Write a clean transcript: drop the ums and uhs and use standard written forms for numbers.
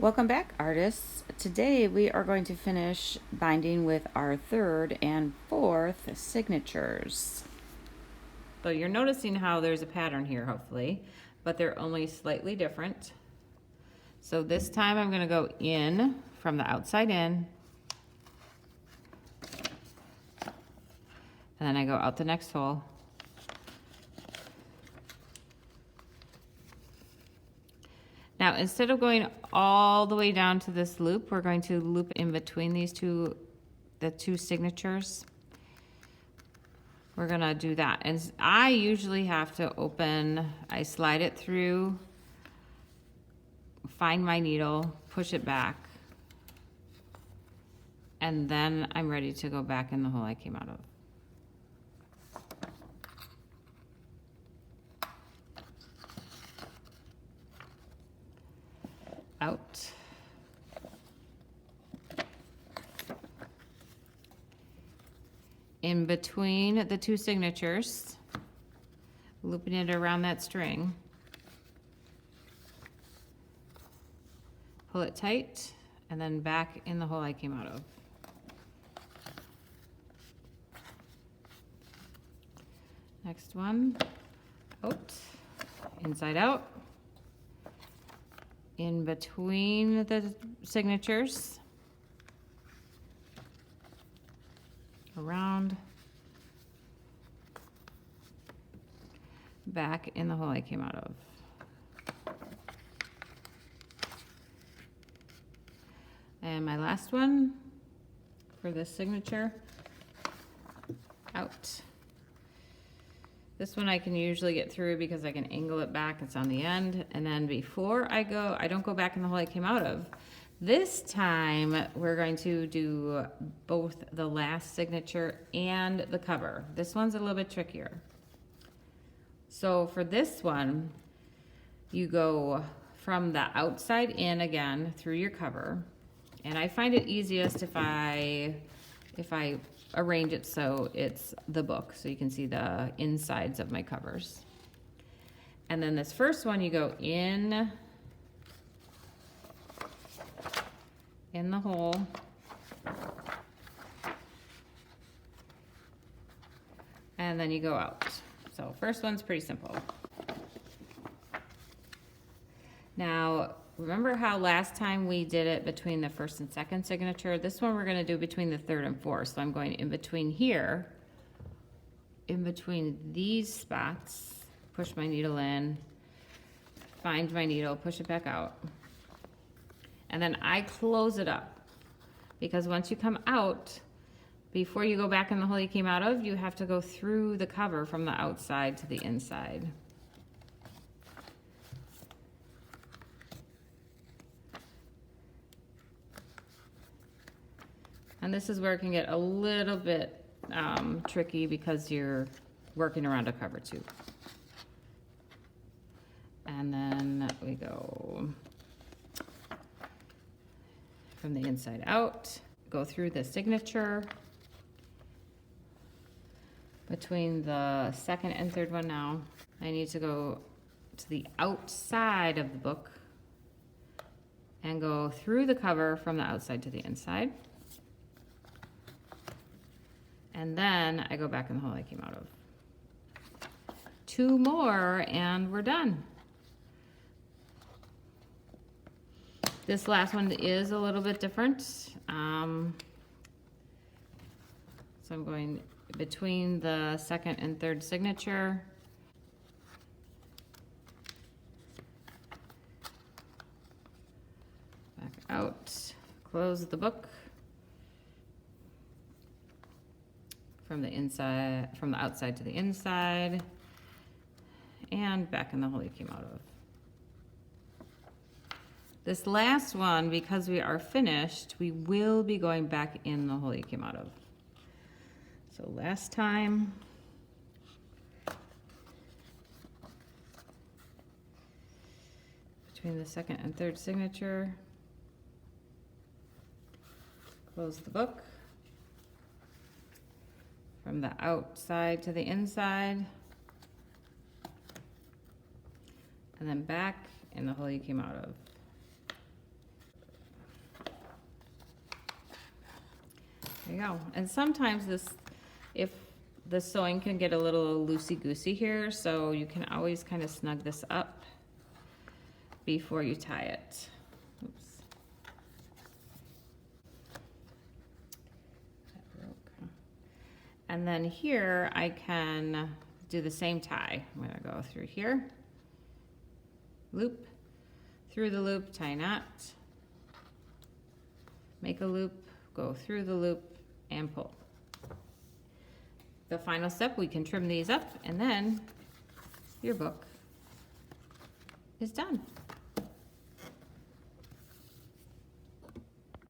Welcome back, artists. Today we are going to finish binding with our third and fourth signatures. So you're noticing how there's a pattern here, hopefully, but they're only slightly different. So this time I'm going to go in from the outside in, and then I go out the next hole. Now, instead of going all the way down to this loop, we're going to loop in between the two signatures. We're gonna do that. And I usually have to I slide it through, find my needle, push it back, and then I'm ready to go back in the hole I came out of. Out. In between the two signatures, looping it around that string. Pull it tight, and then back in the hole I came out of. Next one, out, inside out. In between the signatures, around, back in the hole I came out of. And my last one for this signature, out. This one I can usually get through because I can angle it back, it's on the end. And then before I go, I don't go back in the hole I came out of. This time, we're going to do both the last signature and the cover. This one's a little bit trickier. So for this one, you go from the outside in again through your cover. And I find it easiest if I arrange it so it's the book, so you can see the insides of my covers. And then this first one, you go in the hole, and then you go out. So first one's pretty simple. Now, remember how last time we did it between the first and second signature? This one we're gonna do between the third and fourth. So I'm going in between here, in between these spots, push my needle in, find my needle, push it back out. And then I close it up, because once you come out, before you go back in the hole you came out of, you have to go through the cover from the outside to the inside. And this is where it can get a little bit tricky because you're working around a cover too. And then we go from the inside out, go through the signature, between the second and third one now. I need to go to the outside of the book and go through the cover from the outside to the inside. And then I go back in the hole I came out of. Two more and we're done. This last one is a little bit different. So I'm going between the second and third signature. Back out, close the book. From the inside, from the outside to the inside, and back in the hole you came out of. This last one, because we are finished, we will be going back in the hole you came out of. So last time, between the second and third signature, close the book. From the outside to the inside, and then back in the hole you came out of. you go. And sometimes if the sewing can get a little loosey-goosey here, so you can always kind of snug this up before you tie it. Oops. That broke. And then here I can do the same tie. I'm gonna go through here, loop, through the loop, tie knot, make a loop, go through the loop, and pull. The final step, we can trim these up, and then your book is done.